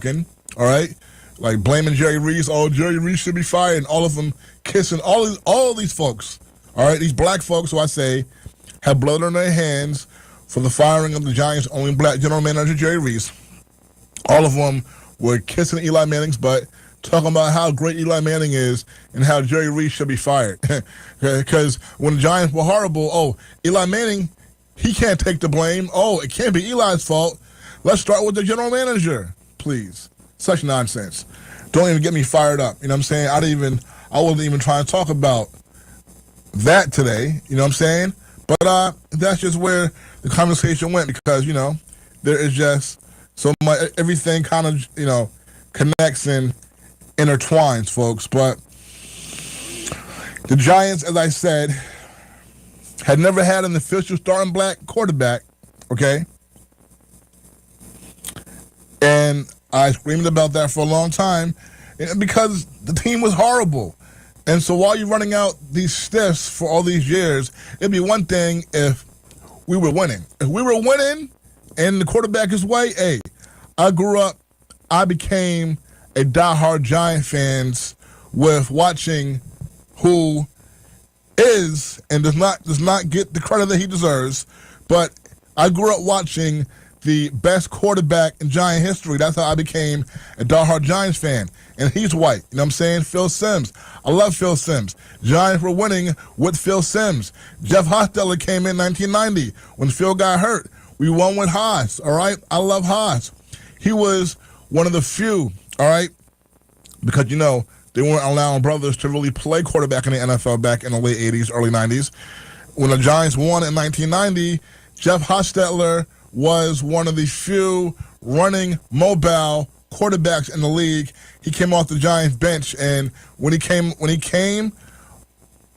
all right? Like blaming Jerry Reese. Oh, Jerry Reese should be fired, and all of them kissing all of these folks, all right? These black folks who I say have blood on their hands for the firing of the Giants' only black general manager, Jerry Reese. All of them were kissing Eli Manning's butt, talking about how great Eli Manning is and how Jerry Reese should be fired. Because when the Giants were horrible, oh, Eli Manning, he can't take the blame. Oh, it can't be Eli's fault. Let's start with the general manager, please. Such nonsense. Don't even get me fired up. You know what I'm saying? I wasn't even trying to talk about that today. You know what I'm saying? But that's just where the conversation went because, you know, there is just so much, everything kind of, you know, connects and intertwines, folks. But the Giants, as I said, had never had an official starting black quarterback, okay? And I screamed about that for a long time because the team was horrible. And so while you're running out these stiffs for all these years, it'd be one thing if we were winning. If we were winning and the quarterback is white, hey, I became a diehard Giant fans with watching who is and does not get the credit that he deserves. But I grew up watching the best quarterback in Giant history. That's how I became a diehard Giants fan. And he's white. You know what I'm saying? Phil Simms. I love Phil Simms. Giants were winning with Phil Simms. Jeff Hostetler came in 1990 when Phil got hurt. We won with Haas, all right? I love Haas. He was one of the few, all right? Because, you know, they weren't allowing brothers to really play quarterback in the NFL back in the late 80s, early 90s. When the Giants won in 1990, Jeff Hostetler was one of the few running mobile quarterbacks in the league. He came off the Giants bench, and when he came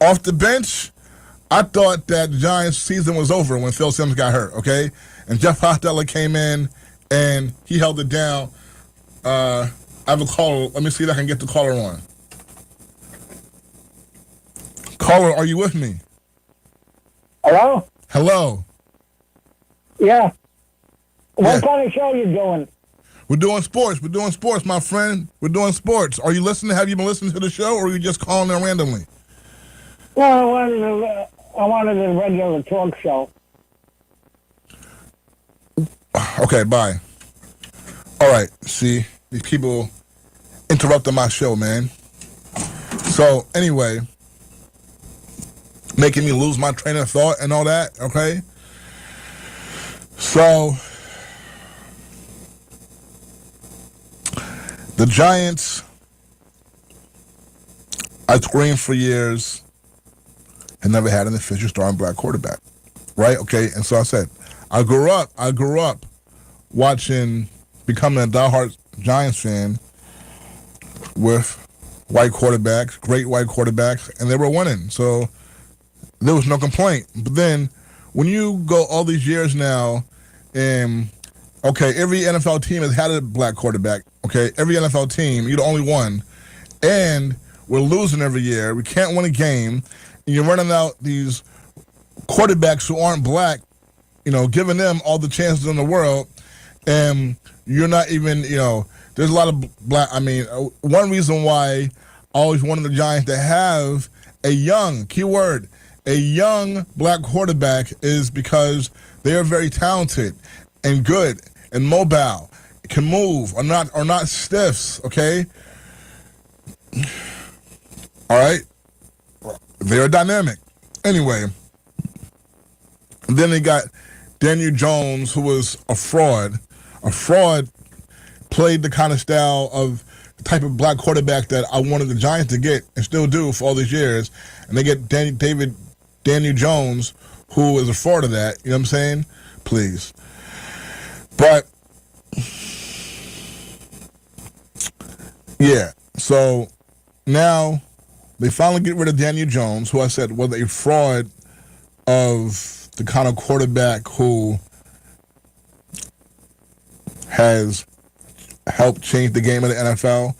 off the bench, I thought that the Giants season was over when Phil Simms got hurt, okay? And Jeff Hostetler came in, and he held it down. I have a caller. Let me see if I can get the caller on. Caller, are you with me? Hello? Hello. Yeah. What kind of show you doing? We're doing sports. We're doing sports, my friend. We're doing sports. Are you listening? Have you been listening to the show, or are you just calling in randomly? Well, I wanted a regular talk show. Okay, bye. All right, see, these people interrupted my show, man. So, anyway, making me lose my train of thought and all that, okay? So, the Giants, I screamed for years, had never had an official starting black quarterback, right? Okay, and so I said, I grew up watching, becoming a diehard Giants fan with white quarterbacks, great white quarterbacks, and they were winning. So there was no complaint. But then when you go all these years now, and okay, every NFL team has had a black quarterback. Okay, every NFL team, you're the only one, and we're losing every year. We can't win a game, and you're running out these quarterbacks who aren't black, you know, giving them all the chances in the world, and you're not even, you know, there's a lot of black. I mean, one reason why I always wanted the Giants to have a young, keyword, a young black quarterback is because they are very talented and good and mobile, can move, are not stiffs, okay? All right? They're dynamic. Anyway, then they got Daniel Jones, who was a fraud. A fraud, played the kind of style of the type of black quarterback that I wanted the Giants to get and still do for all these years. And they get Daniel Jones, who is a fraud of that. You know what I'm saying? Please. But, yeah. So now they finally get rid of Daniel Jones, who I said was a fraud of the kind of quarterback who has helped change the game of the NFL,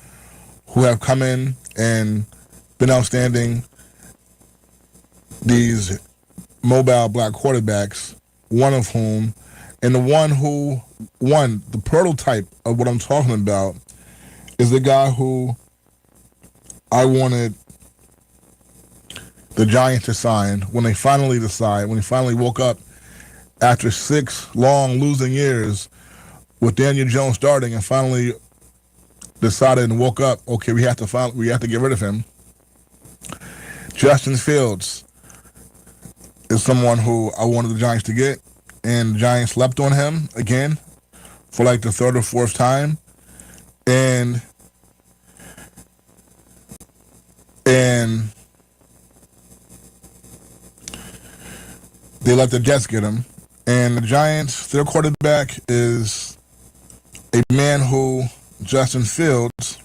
who have come in and been outstanding. These mobile black quarterbacks, one of whom, and the one who the prototype of what I'm talking about is the guy who I wanted the Giants to sign when they finally woke up after 6 long losing years with Daniel Jones starting and finally decided and woke up, okay, we have to get rid of him. Justin Fields is someone who I wanted the Giants to get, and the Giants slept on him again for like the third or fourth time, and they let the Jets get him. And the Giants, their quarterback is a man who, Justin Fields,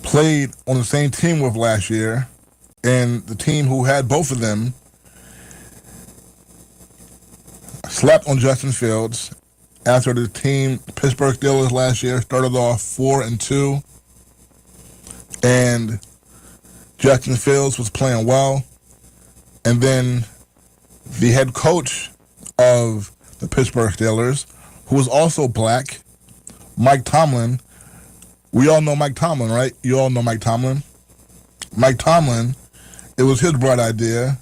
played on the same team with last year, and the team who had both of them slept on Justin Fields after the team, Pittsburgh Steelers, last year started off 4-2, and Justin Fields was playing well, and then the head coach of the Pittsburgh Steelers, who was also black, Mike Tomlin. We all know Mike Tomlin, right? You all know Mike Tomlin. Mike Tomlin, it was his bright idea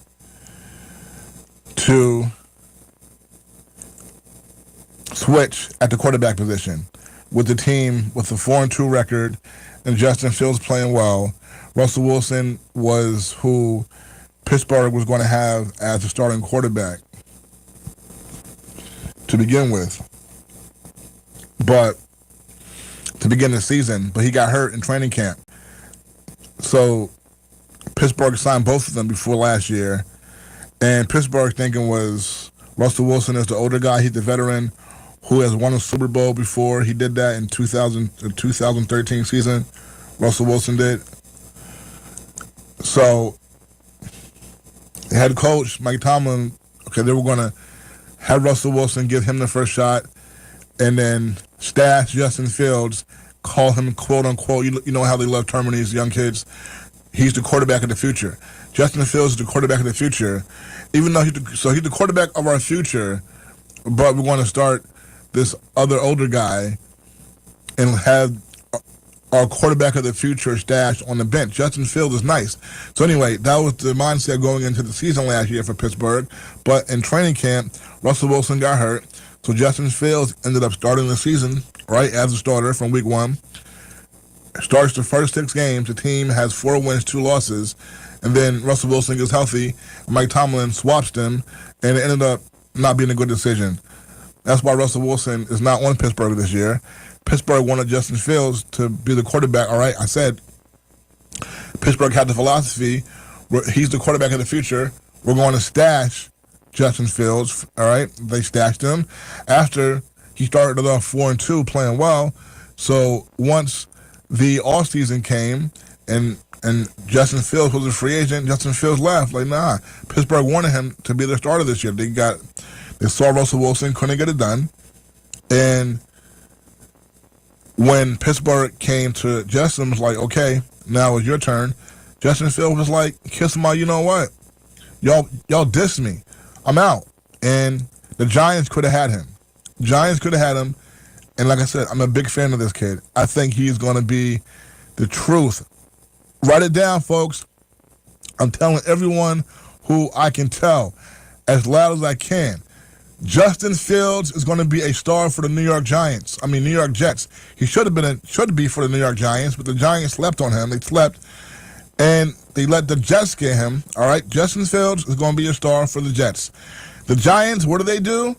to switch at the quarterback position with the team with a 4-2 record and Justin Fields playing well. Russell Wilson was who Pittsburgh was going to have as a starting quarterback to begin with. But to begin the season, but he got hurt in training camp. So Pittsburgh signed both of them before last year. And Pittsburgh thinking was Russell Wilson is the older guy, he's the veteran who has won a Super Bowl before. He did that in 2013 season. Russell Wilson did. So the head coach, Mike Tomlin, okay, they were going to have Russell Wilson give him the first shot and then stash Justin Fields, call him quote unquote, you know how they love terming these young kids, he's the quarterback of the future. Justin Fields is the quarterback of the future, even though he's the quarterback of our future, but we want to start this other older guy and have our quarterback of the future stashed on the bench. Justin Fields is nice. So anyway, that was the mindset going into the season last year for Pittsburgh. But in training camp, Russell Wilson got hurt. So Justin Fields ended up starting the season, right, as a starter from week 1. Starts the first 6 games. The team has 4 wins, 2 losses. And then Russell Wilson gets healthy. Mike Tomlin swaps them. And it ended up not being a good decision. That's why Russell Wilson is not on Pittsburgh this year. Pittsburgh wanted Justin Fields to be the quarterback. All right, I said Pittsburgh had the philosophy where he's the quarterback of the future. We're going to stash Justin Fields. All right, they stashed him after he started off 4-2 playing well. So once the offseason came and Justin Fields was a free agent, Justin Fields left. Like, nah, Pittsburgh wanted him to be their starter this year. They saw Russell Wilson, couldn't get it done. And when Pittsburgh came to Justin, was like, okay, now it's your turn. Justin Fields was like, kiss my, you know what? Y'all dissed me. I'm out. And the Giants could have had him. Giants could have had him. And like I said, I'm a big fan of this kid. I think he's going to be the truth. Write it down, folks. I'm telling everyone who I can tell as loud as I can. Justin Fields is going to be a star for the New York Jets. He should be for the New York Giants, but the Giants slept on him. They slept, and they let the Jets get him. All right, Justin Fields is going to be a star for the Jets. The Giants, what do?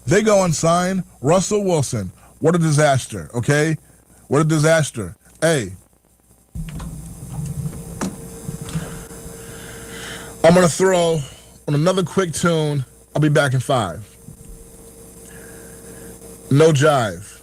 They go and sign Russell Wilson. What a disaster, okay? What a disaster. Hey, I'm going to throw on another quick tune. I'll be back in 5. No jive.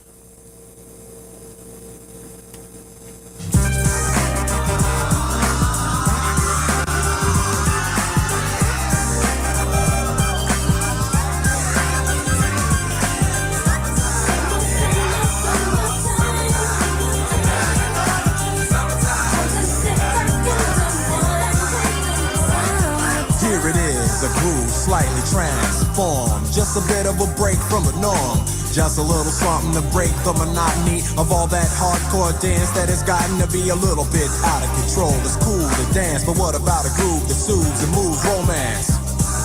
Here it is, a groove slightly trans. form. Just a bit of a break from the norm. Just a little something to break the monotony of all that hardcore dance that has gotten to be a little bit out of control. It's cool to dance, but what about a groove that soothes and moves romance?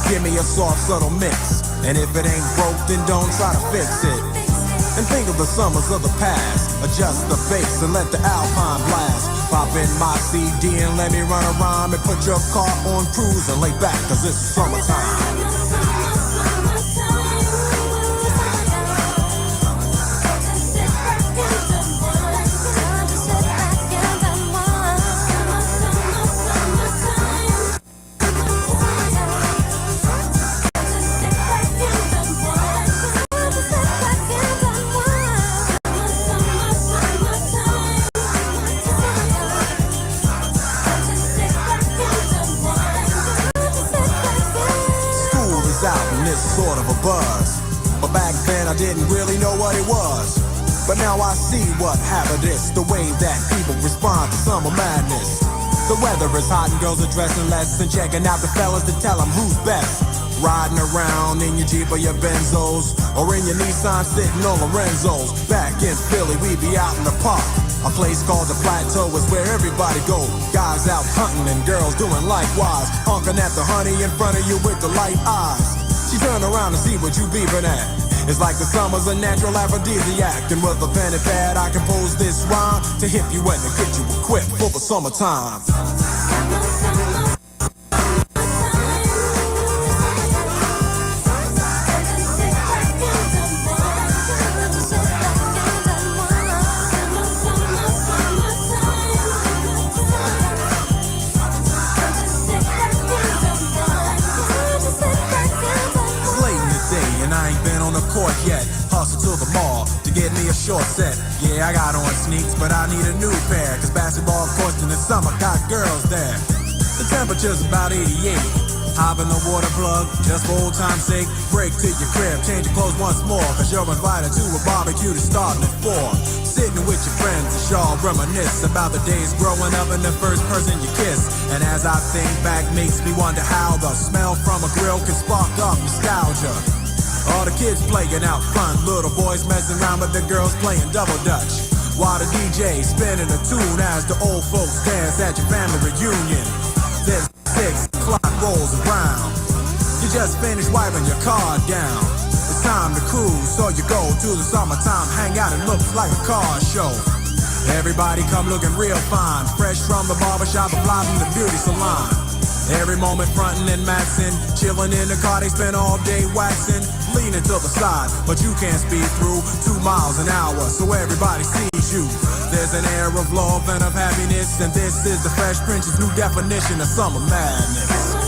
Give me a soft, subtle mix. And if it ain't broke, then don't try to fix it. And think of the summers of the past. Adjust the bass and let the alpine blast. Pop in my CD and let me run around and put your car on cruise and lay back, cause it's summertime. Sort of a buzz, but back then I didn't really know what it was. But now I see what happened is the way that people respond to summer madness. The weather is hot and girls are dressing less and checking out the fellas to tell them who's best. Riding around in your Jeep or your Benzos, or in your Nissan sitting on Lorenzo's. Back in Philly, we be out in the park. A place called the Plateau is where everybody go. Guys out hunting and girls doing likewise. Honking at the honey in front of you with the light eyes. She turn around to see what you beeping at. It's like the summer's a natural aphrodisiac. And with a pen and pad, I compose this rhyme to hip you and to get you equipped for the summertime. Yet, hustle to the mall to get me a short set. Yeah, I got on sneaks, but I need a new pair, cause basketball courts in the summer got girls there. The temperature's about 88. Hop in the water plug, just for old time's sake. Break to your crib, change your clothes once more, cause you're invited to a barbecue to start at 4. Sitting with your friends and y'all reminisce about the days growing up and the first person you kiss. And as I think back, makes me wonder how the smell from a grill can spark up nostalgia. All the kids playing out front, little boys messing around with the girls playing double dutch. While the DJ spinning a tune as the old folks dance at your family reunion. Then 6 o'clock rolls around. You just finished wiping your car down. It's time to cruise, so you go to the summertime hangout. It looks like a car show. Everybody come looking real fine, fresh from the barbershop or fly from the beauty salon. Every moment frontin' and maxin', chillin' in the car, they spend all day waxin', leaning to the side, but you can't speed through 2 miles an hour, so everybody sees you. There's an air of love and of happiness, and this is the Fresh Prince's new definition of summer madness.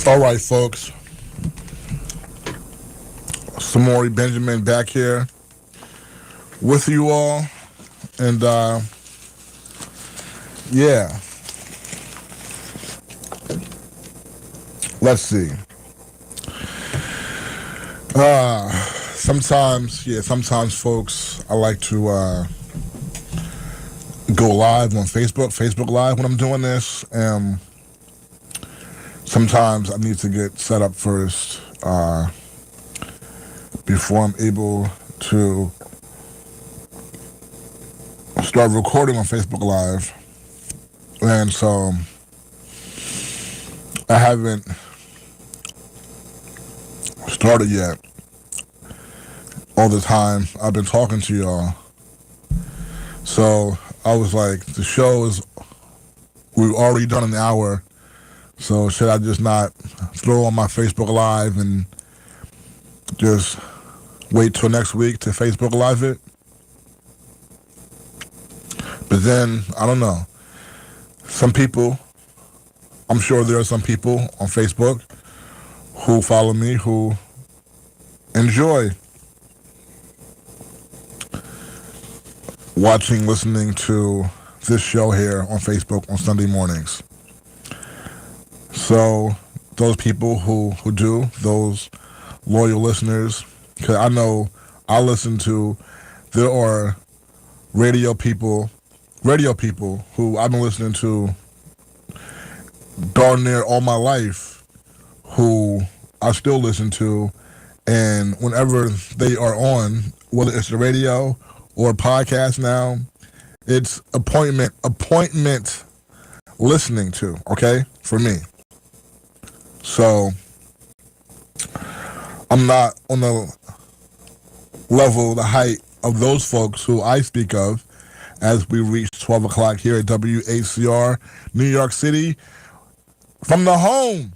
All right, folks. Samori Benjamin back here with you all. And, yeah. Let's see. Sometimes, folks, I like to go live on Facebook Live when I'm doing this. Sometimes I need to get set up first before I'm able to start recording on Facebook Live. And so I haven't started yet. All the time I've been talking to y'all. So I was like, we've already done an hour. So should I just not throw on my Facebook Live and just wait till next week to Facebook Live it? But then, I don't know. Some people, I'm sure there are some people on Facebook who follow me who enjoy watching, listening to this show here on Facebook on Sunday mornings. So those people who do, those loyal listeners, because I know I listen to, there are radio people who I've been listening to darn near all my life, who I still listen to, and whenever they are on, whether it's the radio or podcast now, it's appointment listening to, okay, for me. So I'm not on the level, the height of those folks who I speak of as we reach 12 o'clock here at Whcr, New York City, from the home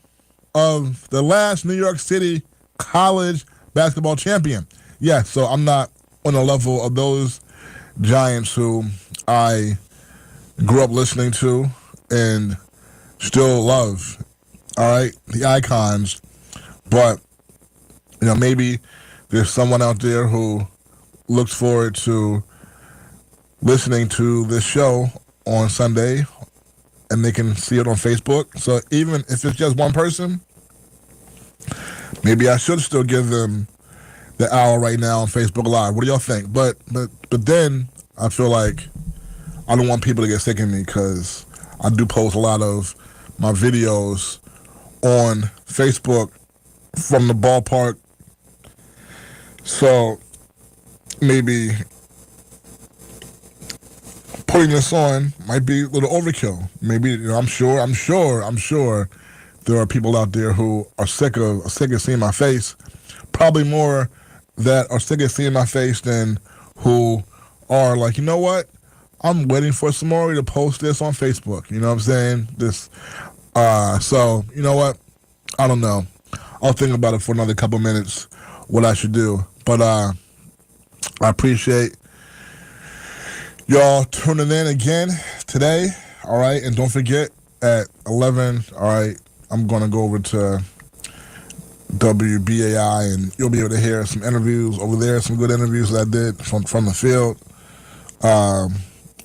of the last New York City college basketball champion. Yeah, so I'm not on the level of those giants who I grew up listening to and still love. All right, the icons. But, maybe there's someone out there who looks forward to listening to this show on Sunday, and they can see it on Facebook. So even if it's just one person, maybe I should still give them the hour right now on Facebook Live. What do y'all think? But then I feel like I don't want people to get sick of me, because I do post a lot of my videos on Facebook from the ballpark. So maybe putting this on might be a little overkill. Maybe, I'm sure there are people out there who are sick of seeing my face. Probably more that are sick of seeing my face than who are like, you know what? I'm waiting for Samori to post this on Facebook. You know what I'm saying? So, you know what? I don't know. I'll think about it for another couple minutes, what I should do. But I appreciate y'all tuning in again today. All right. And don't forget, at 11, all right, I'm going to go over to WBAI, and you'll be able to hear some interviews over there, some good interviews that I did from the field.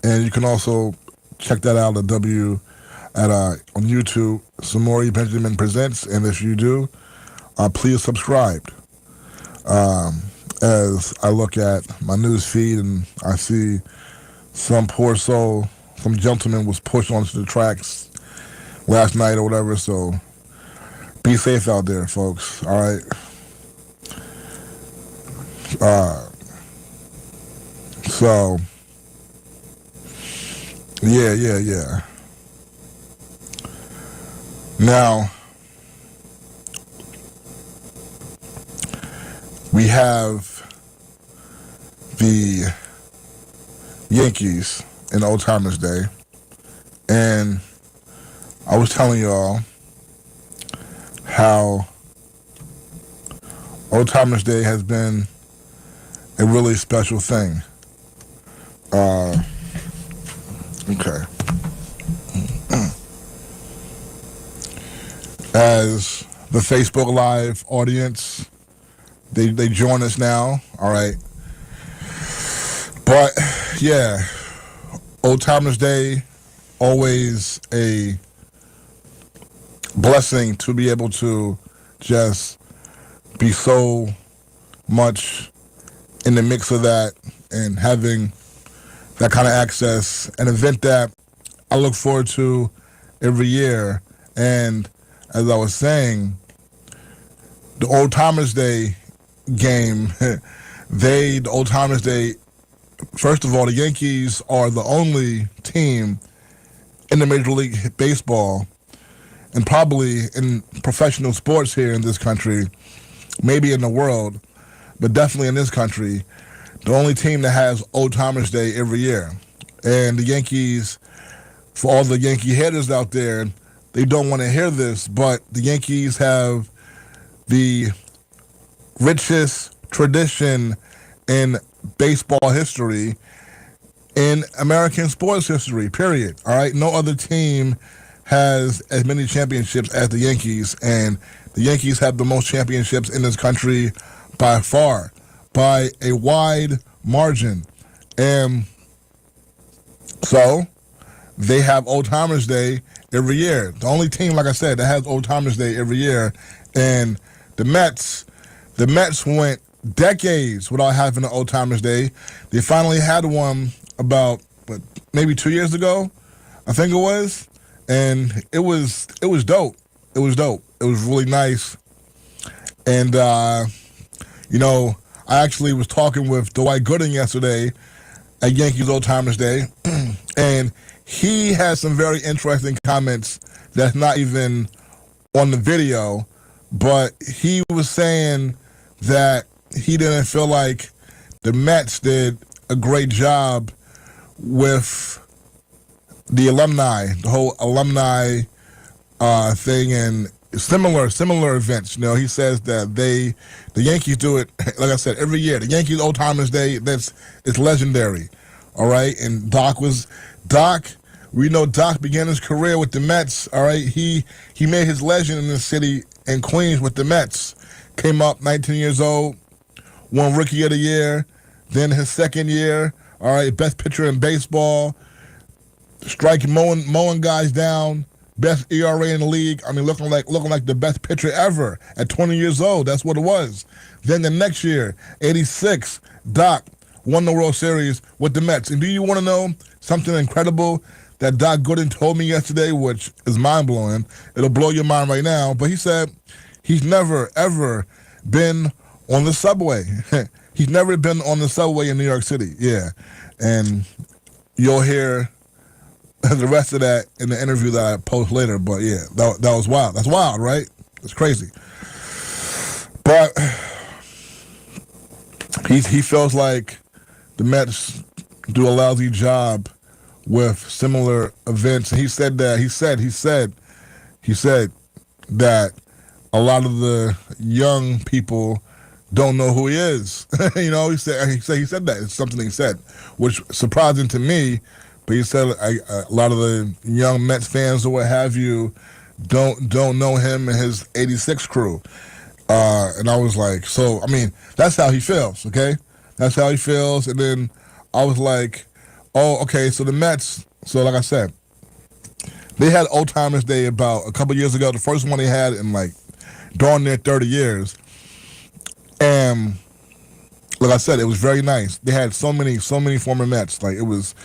And you can also check that out at on YouTube, Samori Benjamin Presents. And if you do, please subscribe. As I look at my news feed and I see some poor soul, some gentleman was pushed onto the tracks last night or whatever. So be safe out there, folks. All right. So yeah. Now, we have the Yankees in Old Timers Day, and I was telling y'all how Old Timers Day has been a really special thing. Okay. As the Facebook Live audience, they join us now, all right. But yeah, Old Timers Day, always a blessing to be able to just be so much in the mix of that and having that kind of access. An event that I look forward to every year. And as I was saying, the Old Timers Day game, the Old Timers Day, first of all, the Yankees are the only team in the Major League Baseball, and probably in professional sports here in this country, maybe in the world, but definitely in this country, the only team that has Old Timers Day every year. And the Yankees, for all the Yankee haters out there, they don't want to hear this, but the Yankees have the richest tradition in baseball history in American sports history, period. All right, no other team has as many championships as the Yankees, and the Yankees have the most championships in this country by far, by a wide margin. And so they have Old Timers Day every year. The only team, like I said, that has Old Timers Day every year. And the Mets went decades without having an Old Timers Day. They finally had one about maybe 2 years ago, I think it was, and it was dope. It was dope. It was really nice. And I actually was talking with Dwight Gooden yesterday at Yankees Old Timers Day, and he had some very interesting comments that's not even on the video, but he was saying that he didn't feel like the Mets did a great job with the alumni, the whole alumni thing, and similar events. He says that the Yankees do it, like I said, every year. The Yankees Old Timers Day, it's legendary. All right, and we know Doc began his career with the Mets. All right, he made his legend in the city in Queens with the Mets. Came up 19 years old, won Rookie of the Year. Then his second year, all right, best pitcher in baseball, mowing guys down, best ERA in the league. I mean, looking like the best pitcher ever at 20 years old. That's what it was. Then the next year, 86, Doc won the World Series with the Mets. And do you want to know something incredible that Doc Gooden told me yesterday, which is mind-blowing? It'll blow your mind right now. But he said he's never, ever been on the subway. He's never been on the subway in New York City. Yeah. And you'll hear the rest of that in the interview that I post later. But yeah, that was wild. That's wild, right? It's crazy. But he feels like the Mets do a lousy job with similar events. And he said that a lot of the young people don't know who he is. He said that. It's something he said, which surprising to me. But he said a lot of the young Mets fans or what have you don't know him and his '86 crew. And I was like, so I mean, that's how he feels. Okay, that's how he feels. And then I was like, oh, okay. So the Mets. So like I said, they had Old Timers Day about a couple years ago. The first one they had in like darn near 30 years. And like I said, it was very nice. They had so many former Mets. Like it was,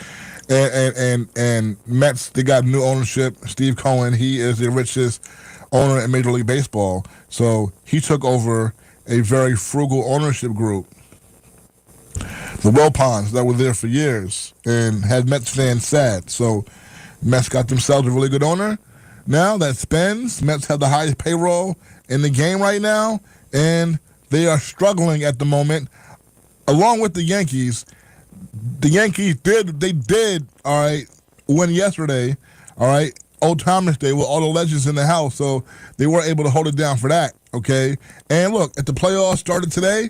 and Mets. They got new ownership. Steve Cohen, he is the richest owner in Major League Baseball. So he took over a very frugal ownership group, the Wilpons, that were there for years and had Mets fans sad. So Mets got themselves a really good owner now that spends. Mets have the highest payroll in the game right now, and they are struggling at the moment, along with the Yankees. The Yankees did, all right, win yesterday, all right, Old Timers Day with all the legends in the house, so they were able to hold it down for that, okay? And look, if the playoffs started today,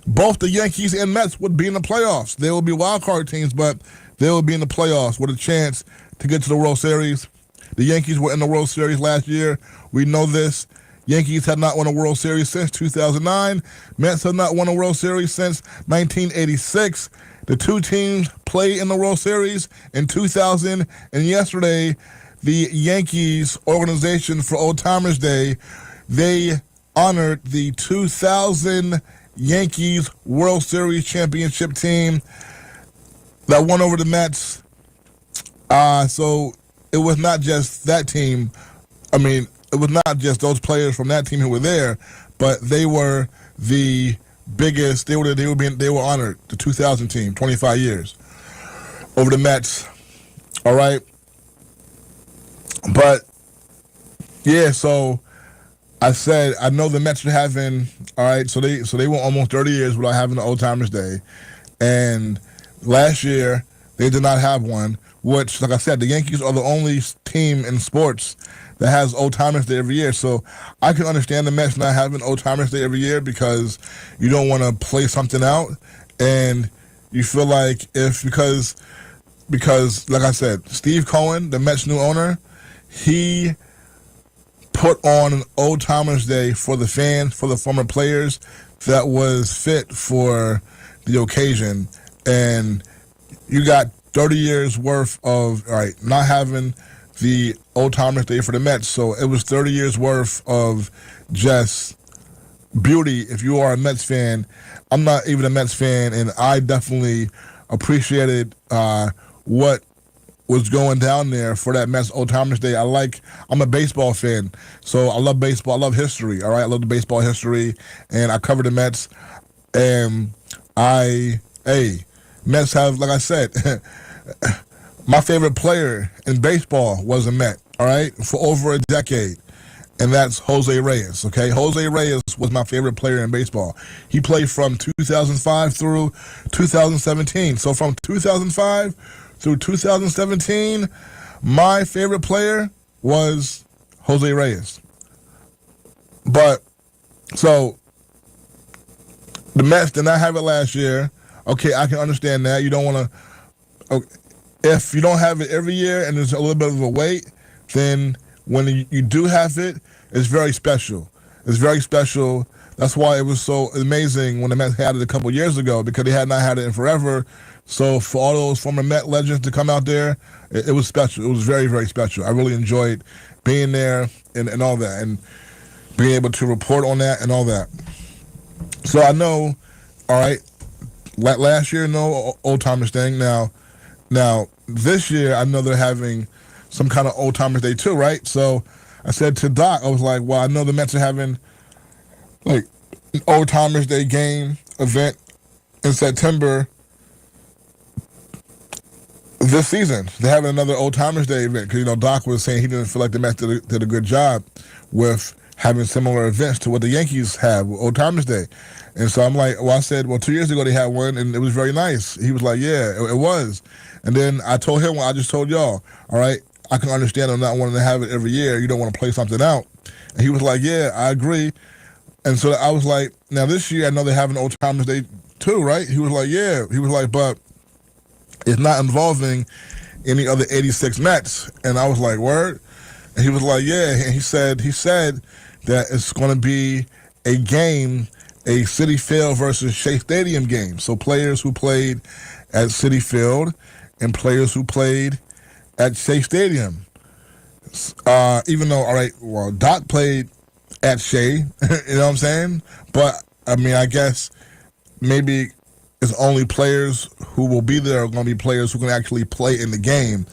both the Yankees and Mets would be in the playoffs. They will be wild card teams, but they will be in the playoffs with a chance to get to the World Series. The Yankees were in the World Series last year. We know this. Yankees had not won a World Series since 2009. Mets have not won a World Series since 1986. The two teams played in the World Series in 2000. And yesterday, the Yankees organization for Old Timers Day, they honored the 2000 Yankees World Series championship team that won over the Mets. So it was not just that team. I mean, it was not just those players from that team who were there, but they were the biggest. They were honored. The 2000 team, 25 years over the Mets. All right, but yeah. So I said I know the Mets are having. All right, so they went almost 30 years without having the Old Timers Day, and last year they did not have one. Which, like I said, the Yankees are the only team in sports that has Old Timers Day every year. So I can understand the Mets not having Old Timers Day every year because you don't want to play something out, and you feel like because because, like I said, Steve Cohen, the Mets' new owner, he put on an old timers day for the fans, for the former players, that was fit for the occasion. And you got 30 years worth of not having the old timers day for the Mets, so it was 30 years worth of just beauty. If you are a Mets fan, I'm not even a Mets fan, and I definitely appreciated what was going down there for that Mets Old Timers Day. I'm a baseball fan, so I love baseball. I love history, all right? I love the baseball history, and I cover the Mets, and Mets have, like I said, my favorite player in baseball was a Met, all right, for over a decade, and that's Jose Reyes, okay? Jose Reyes was my favorite player in baseball. He played from 2005 through 2017. So from 2005 through 2017, my favorite player was Jose Reyes. But, so, the Mets did not have it last year. Okay, I can understand that. You don't want to... Okay, if you don't have it every year and there's a little bit of a wait, then when you do have it, it's very special. It's very special. That's why it was so amazing when the Mets had it a couple years ago, because they had not had it in forever. So for all those former Met legends to come out there, it was special. It was very, very special. I really enjoyed being there and all that, and being able to report on that and all that. So I know, all right, last year, no old-timers thing. Now, this year, I know they're having some kind of old-timers day too, right? So I said to Doc, I was like, well, I know the Mets are having like an old-timers day game event in September this season. They're having another old-timers day event because, Doc was saying he didn't feel like the Mets did a good job with having similar events to what the Yankees have with Old Timers Day. And so I'm like, I said, 2 years ago they had one, and it was very nice. He was like, yeah, it was. And then I told him what I just told y'all, all right, I can understand them not wanting to have it every year. You don't want to play something out. And he was like, yeah, I agree. And so I was like, now this year I know they have an Old Timers Day too, right? He was like, yeah. He was like, but it's not involving any other 86 Mets. And I was like, word? And he was like, yeah. And he said that it's going to be a game, a Citi Field versus Shea Stadium game. So players who played at Citi Field and players who played at Shea Stadium. Even though, all right, well, Doc played at Shea, you know what I'm saying? But, I mean, I guess maybe it's only players who will be there are going to be players who can actually play in the game.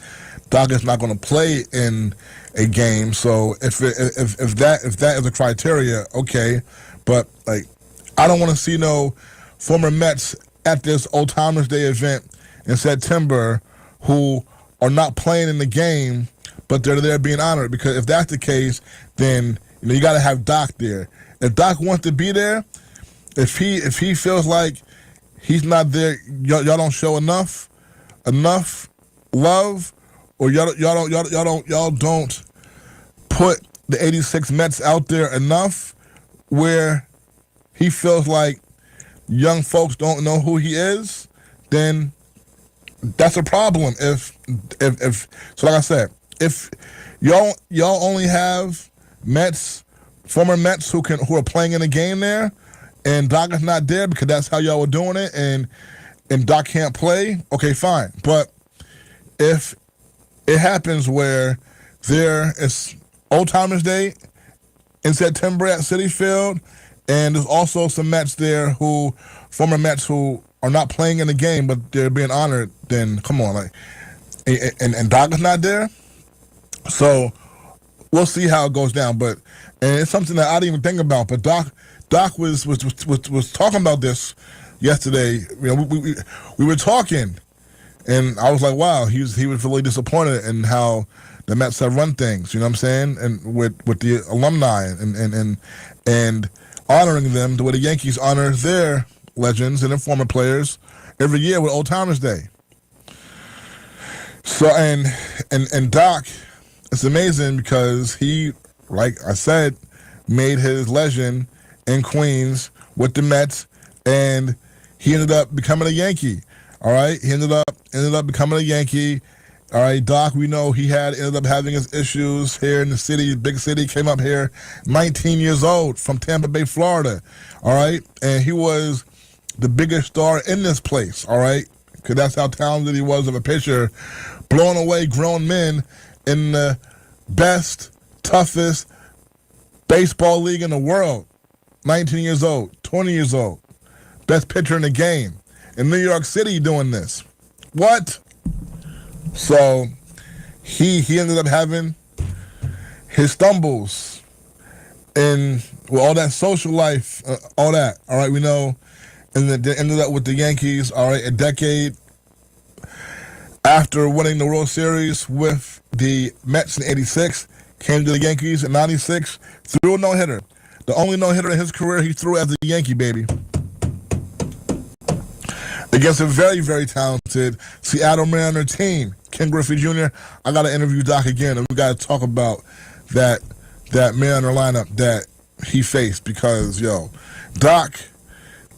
Doc is not going to play in a game, so if that is a criteria, okay. But like, I don't want to see no former Mets at this Old Timers Day event in September who are not playing in the game, but they're there being honored. Because if that's the case, then you got to have Doc there. If Doc wants to be there, if he feels like he's not there, y'all don't show enough love, or y'all don't put the 86 Mets out there enough where he feels like young folks don't know who he is, then that's a problem. If so, like I said, if y'all only have former Mets who are playing in the game there, and Doc is not there because that's how y'all were doing it, and Doc can't play, okay, fine. But if it happens where there is Old Timers Day in September at Citi Field, and there's also some Mets there former Mets who are not playing in the game, but they're being honored, then come on, like, and Doc is not there. So we'll see how it goes down. And it's something that I didn't even think about. But Doc was talking about this yesterday. We were talking, and I was like, wow, he was really disappointed in how the Mets have run things. You know what I'm saying? And with the alumni and honoring them the way the Yankees honor their legends and their former players every year with Old Timers Day. So and Doc, it's amazing because he, like I said, made his legend in Queens with the Mets, and he ended up becoming a Yankee. All right, he ended up becoming a Yankee. All right, Doc, we know he ended up having his issues here in the city, big city, came up here 19 years old from Tampa Bay, Florida. All right, and he was the biggest star in this place. All right, because that's how talented he was of a pitcher, blowing away grown men in the best, toughest baseball league in the world. 19 years old, 20 years old, best pitcher in the game. In New York City doing this. What? So he ended up having his stumbles and all that social life, all that. All right, we know, and then they ended up with the Yankees. All right, a decade after winning the World Series with the Mets in '86, came to the Yankees in '96, threw a no-hitter. The only no-hitter in his career he threw as a Yankee, baby. Against a very, very talented Seattle Mariner team. Ken Griffey Jr., I got to interview Doc again, and we got to talk about that Mariner lineup that he faced because, Doc,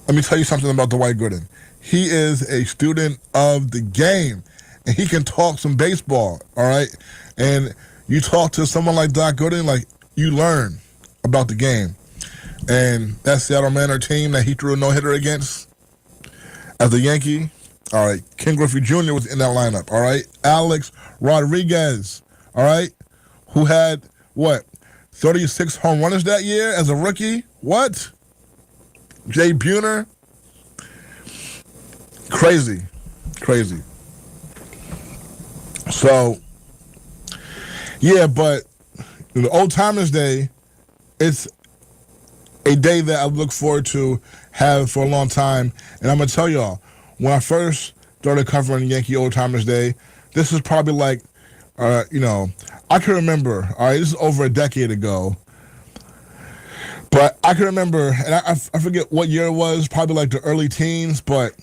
let me tell you something about Dwight Gooden. He is a student of the game, and he can talk some baseball, all right? And you talk to someone like Doc Gooden, like, you learn about the game. And that Seattle Mariner team that he threw a no-hitter against, as a Yankee, all right, Ken Griffey Jr. was in that lineup, all right? Alex Rodriguez, all right, who had, 36 home runners that year as a rookie? What? Jay Buhner? Crazy. So, yeah, but the Old Timers Day, it's a day that I look forward to have for a long time. And I'm going to tell y'all, when I first started covering Yankee Old Timers Day, this was probably like, I can remember, all right, this is over a decade ago, but I can remember, and I forget what year it was, probably like the early teens, but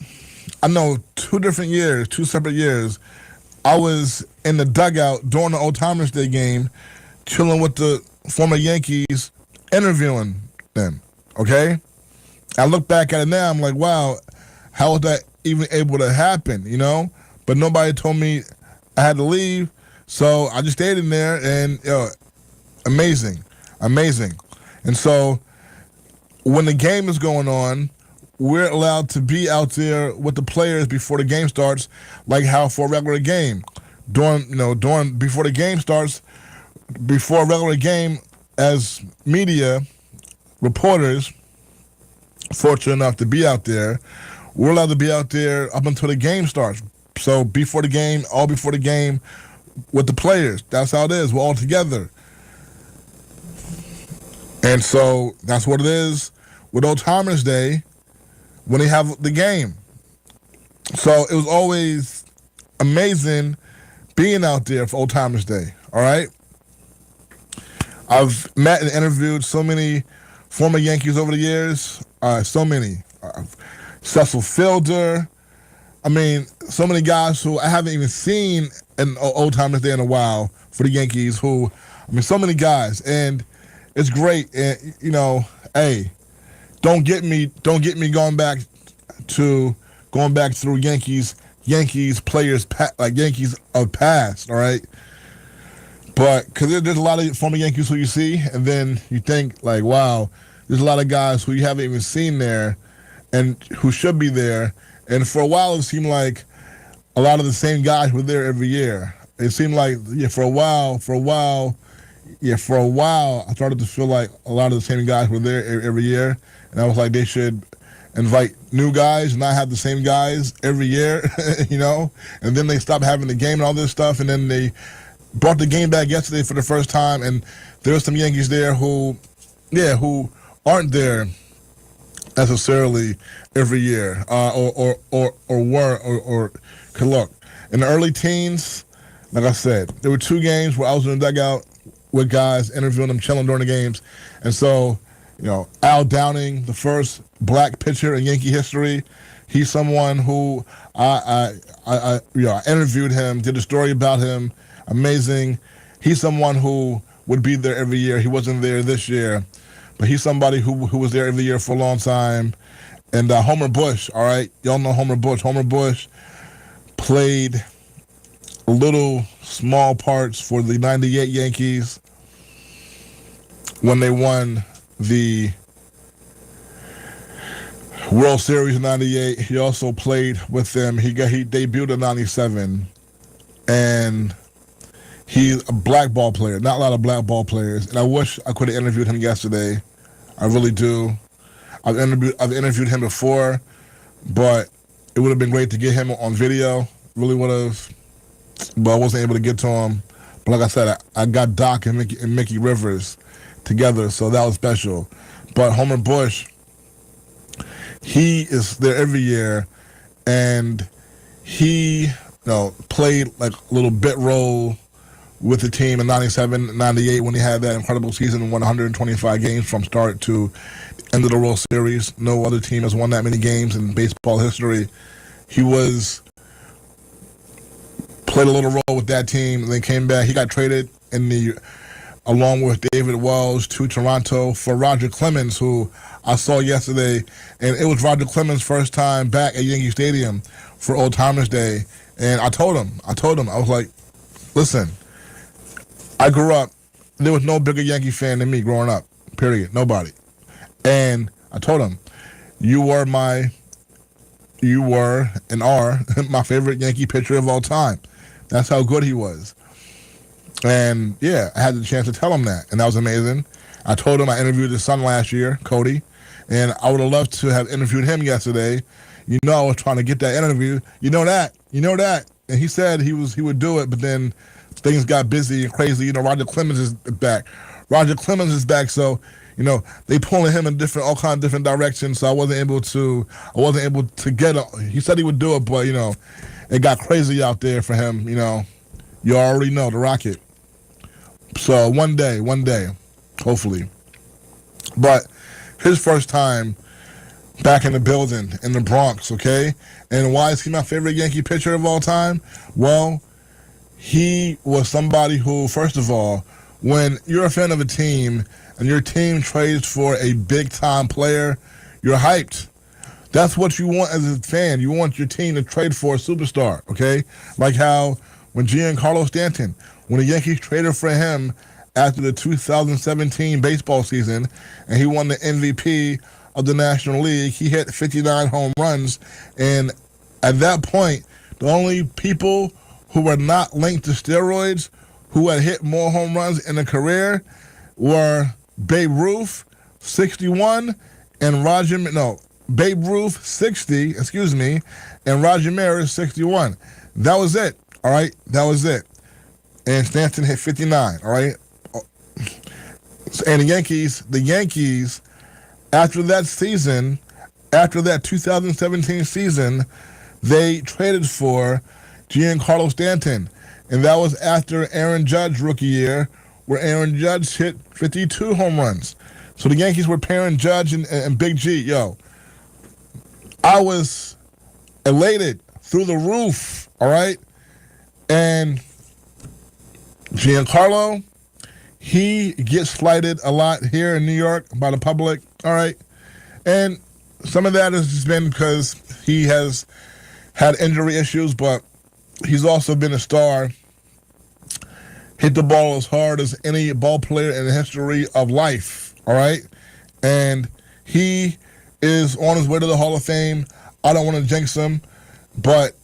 I know 2 separate years, I was in the dugout during the Old Timers Day game, chilling with the former Yankees, interviewing them, okay? I look back at it now, I'm like, wow, how was that even able to happen, But nobody told me I had to leave, so I just stayed in there, and amazing. And so when the game is going on, we're allowed to be out there with the players before the game starts, like how for a regular game. Before the game starts, before a regular game, as media reporters, fortunate enough to be out there, we're allowed to be out there up until the game starts. So before the game, with the players. That's how it is. We're all together. And so that's what it is with Old Timers Day when they have the game. So it was always amazing being out there for Old Timers Day, all right? I've met and interviewed so many former Yankees over the years, so many. Cecil Fielder. I mean, so many guys who I haven't even seen in Old Timers Day in a while for the Yankees so many guys. And it's great. And, hey, don't get me going back through Yankees players, like Yankees of past, all right? But because there's a lot of former Yankees who you see, and then you think, like, wow, there's a lot of guys who you haven't even seen there and who should be there. And for a while, it seemed like a lot of the same guys were there every year. It seemed like, for a while, I started to feel like a lot of the same guys were there every year. And I was like, they should invite new guys and not have the same guys every year, And then they stopped having the game and all this stuff. And then they brought the game back yesterday for the first time. And there were some Yankees there who aren't there necessarily every year, could look. In the early teens, like I said, there were 2 games where I was in the dugout with guys, interviewing them, chilling during the games. And so, Al Downing, the first black pitcher in Yankee history, he's someone who I interviewed him, did a story about him, amazing. He's someone who would be there every year. He wasn't there this year, but he's somebody who was there every year for a long time. And Homer Bush, all right? Y'all know Homer Bush. Homer Bush, played little small parts for the 98 Yankees when they won the World Series in 98. He also played with them. He debuted in 97, and he's a black ball player. Not a lot of black ball players, and I wish I could have interviewed him yesterday. I really do. I've interviewed him before, but it would have been great to get him on video. Really would have, but I wasn't able to get to him. But like I said, I got Doc and Mickey Rivers together, so that was special. But Homer Bush, he is there every year, and he played like a little bit role with the team in 97, 98 when he had that incredible season and won 125 games from start to end of the World Series. No other team has won that many games in baseball history. He played a little role with that team, and then came back. He got traded along with David Wells to Toronto for Roger Clemens, who I saw yesterday, and it was Roger Clemens' first time back at Yankee Stadium for Old Timers Day. And I told him, I was like, listen, I grew up, there was no bigger Yankee fan than me growing up, period, nobody. And I told him, you were and are my favorite Yankee pitcher of all time. That's how good he was. And yeah, I had the chance to tell him that, and that was amazing. I told him I interviewed his son last year, Cody, and I would have loved to have interviewed him yesterday. You know, I was trying to get that interview. You know that. And he said he would do it, but then things got busy and crazy. You know, Roger Clemens is back. So they pulling him in all kinds of different directions. So I wasn't able to get it. He said he would do it, but it got crazy out there for him. You already know the Rocket. So one day, hopefully. But his first time back in the building in the Bronx, okay? And why is he my favorite Yankee pitcher of all time? Well, he was somebody who, first of all, when you're a fan of a team and your team trades for a big-time player, you're hyped. That's what you want as a fan. You want your team to trade for a superstar, okay? Like how when Giancarlo Stanton, when the Yankees traded for him after the 2017 baseball season, and he won the MVP of the National League, he hit 59 home runs. And at that point, the only people who were not linked to steroids who had hit more home runs in a career were Babe Ruth, 61, and Babe Ruth, 60, and Roger Maris, 61. That was it, all right? That was it. And Stanton hit 59, all right? And the Yankees, after that season, after that 2017 season, they traded for Giancarlo Stanton. And that was after Aaron Judge's rookie year, where Aaron Judge hit 52 home runs. So the Yankees were pairing Judge and Big G. Yo, I was elated through the roof, all right? And Giancarlo, he gets slighted a lot here in New York by the public, all right? And some of that has just been because he has had injury issues, but he's also been a star. Hit the ball as hard as any ball player in the history of life, all right? And he is on his way to the Hall of Fame. I don't want to jinx him, but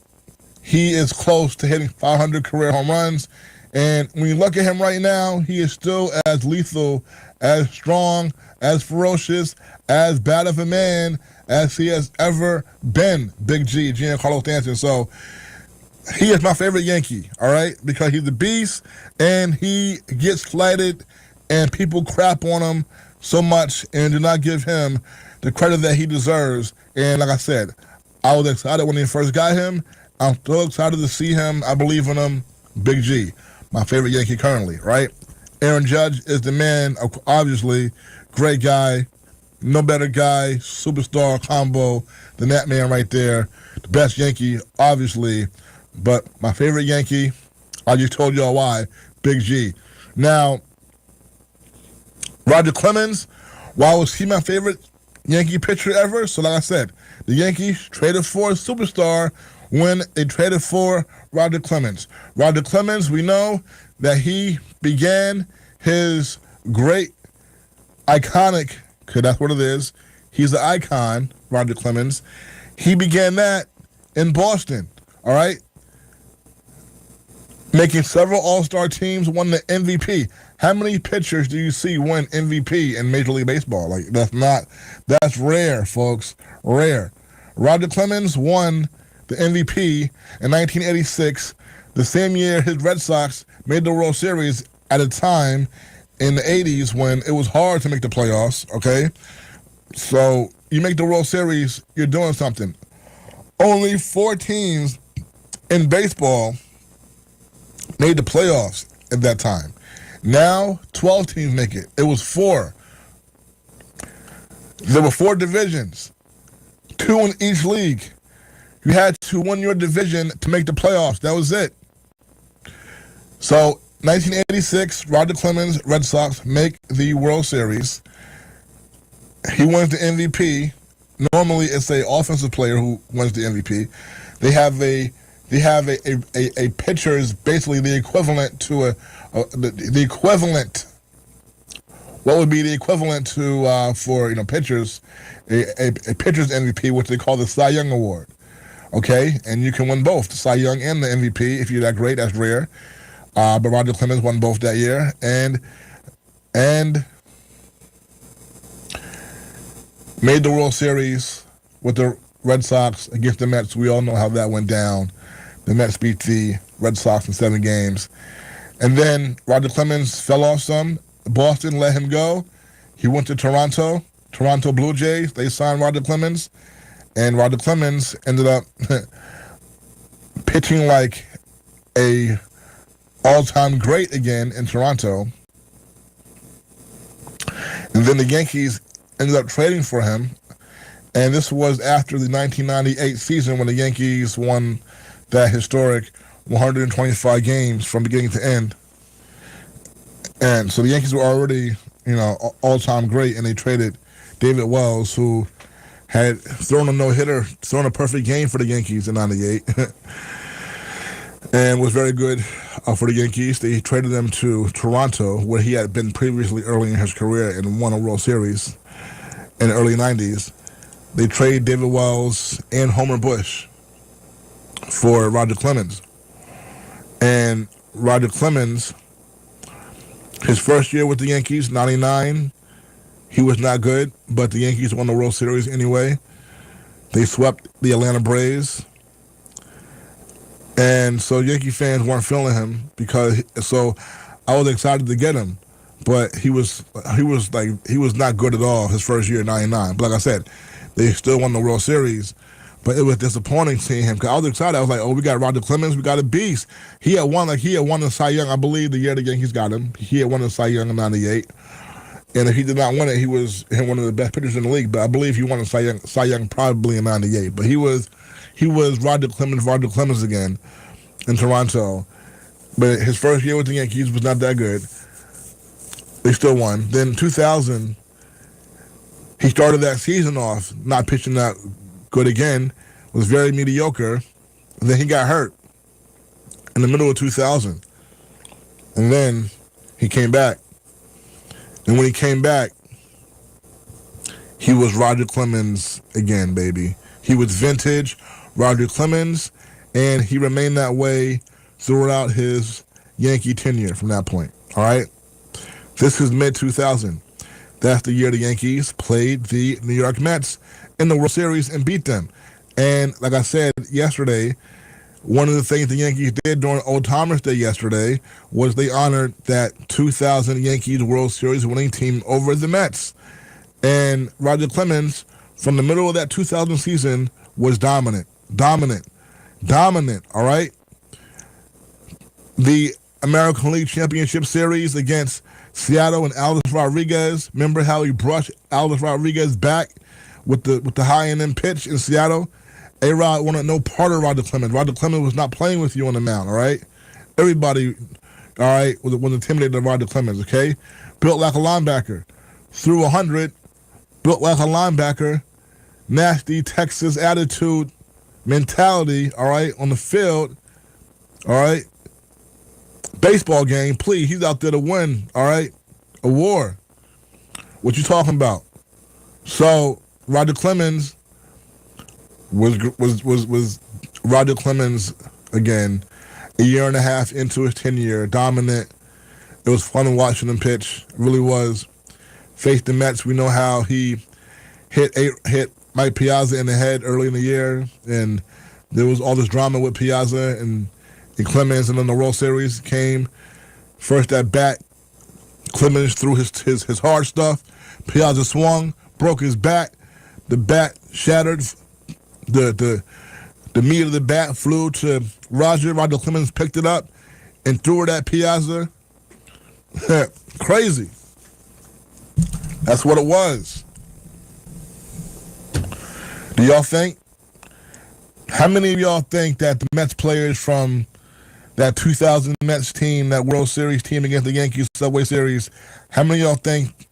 he is close to hitting 500 career home runs. And when you look at him right now, he is still as lethal, as strong, as ferocious, as bad of a man as he has ever been, Big G, Giancarlo Stanton. So he is my favorite Yankee, all right, because he's a beast, and he gets slighted, and people crap on him so much and do not give him the credit that he deserves. And like I said, I was excited when they first got him. I'm still excited to see him. I believe in him. Big G, my favorite Yankee currently, right? Aaron Judge is the man, obviously, great guy, no better guy, superstar combo than that man right there. The best Yankee, obviously, but my favorite Yankee, I just told y'all why, Big G. Now, Roger Clemens, why was he my favorite Yankee pitcher ever? So like I said, the Yankees traded for a superstar when they traded for Roger Clemens. Roger Clemens, we know that he began his great, iconic, because that's what it is. He's the icon, Roger Clemens. He began that in Boston, all right? Making several All-Star teams, won the MVP. How many pitchers do you see win MVP in Major League Baseball? Like, that's rare, folks, rare. Roger Clemens won the MVP in 1986, the same year his Red Sox made the World Series at a time in the 80s when it was hard to make the playoffs, okay? So you make the World Series, you're doing something. Only 4 teams in baseball made the playoffs at that time. Now, 12 teams make it. It was 4. There were 4 divisions, 2 in each league. You had to win your division to make the playoffs. That was it. So, 1986, Roger Clemens, Red Sox make the World Series. He wins the MVP. Normally, it's an offensive player who wins the MVP. They have a pitcher is basically the equivalent to the equivalent. What would be the equivalent to for pitchers, a pitcher's MVP, which they call the Cy Young Award. Okay, and you can win both, the Cy Young and the MVP. If you're that great, that's rare. But Roger Clemens won both that year, and made the World Series with the Red Sox against the Mets. We all know how that went down. The Mets beat the Red Sox in 7 games. And then Roger Clemens fell off some. Boston let him go. He went to Toronto Blue Jays. They signed Roger Clemens. And Roger Clemens ended up pitching like a all-time great again in Toronto. And then the Yankees ended up trading for him. And this was after the 1998 season when the Yankees won that historic 125 games from beginning to end. And so the Yankees were already, all-time great, and they traded David Wells, who had thrown a no-hitter, thrown a perfect game for the Yankees in 98, and was very good for the Yankees. They traded him to Toronto, where he had been previously early in his career and won a World Series in the early 90s. They traded David Wells and Homer Bush for Roger Clemens. And Roger Clemens, his first year with the Yankees, 99, he was not good, but the Yankees won the World Series anyway. They swept the Atlanta Braves. And so Yankee fans weren't feeling him so I was excited to get him, but he was not good at all his first year, 99. But like I said, they still won the World Series. But it was disappointing seeing him because I was excited. I was like, "Oh, we got Roger Clemens, we got a beast." He had won the Cy Young, I believe, the year the Yankees got him. He had won the Cy Young in '98, and if he did not win it, he was one of the best pitchers in the league. But I believe he won the Cy Young probably in '98. But he was Roger Clemens again in Toronto. But his first year with the Yankees was not that good. They still won. Then 2000, he started that season off not pitching that good again, was very mediocre, and then he got hurt in the middle of 2000. And then he came back. And when he came back, he was Roger Clemens again, baby. He was vintage Roger Clemens, and he remained that way throughout his Yankee tenure from that point, all right? This is mid-2000. That's the year the Yankees played the New York Mets in the World Series and beat them. And like I said yesterday, one of the things the Yankees did during Old Timers Day yesterday was they honored that 2000 Yankees World Series winning team over the Mets. And Roger Clemens, from the middle of that 2000 season, was dominant, all right? The American League Championship Series against Seattle and Alex Rodriguez. Remember how he brushed Alex Rodriguez back with the high end pitch in Seattle? A-Rod wanted no part of Roger Clemens. Roger Clemens was not playing with you on the mound, all right? Everybody, all right, was intimidated of Roger Clemens, okay? Built like a linebacker. Threw 100, built like a linebacker. Nasty Texas attitude, mentality, all right, on the field, all right, baseball game, please, he's out there to win, all right, a war. What you talking about? So Roger Clemens was Roger Clemens again, a year and a half into his tenure, dominant. It was fun watching him pitch, it really was. Faced the Mets, we know how he hit Mike Piazza in the head early in the year, and there was all this drama with Piazza and Clemens, and then the World Series came. First at bat, Clemens threw his hard stuff. Piazza swung, broke his bat. The bat shattered. The meat of the bat flew to Roger. Roger Clemens picked it up and threw it at Piazza. Crazy. That's what it was. Do y'all think? How many of y'all think that the Mets players from that 2000 Mets team, that World Series team against the Yankees Subway Series, how many of y'all think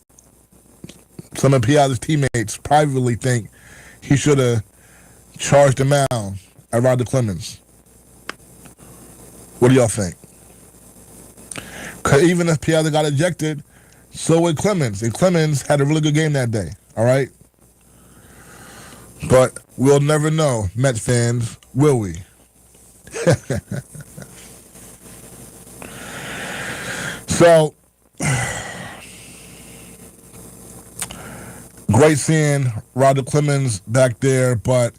some of Piazza's teammates privately think he should have charged him out at Roger Clemens? What do y'all think? Because even if Piazza got ejected, so would Clemens. And Clemens had a really good game that day, all right? But we'll never know, Mets fans, will we? So, great seeing Roger Clemens back there, but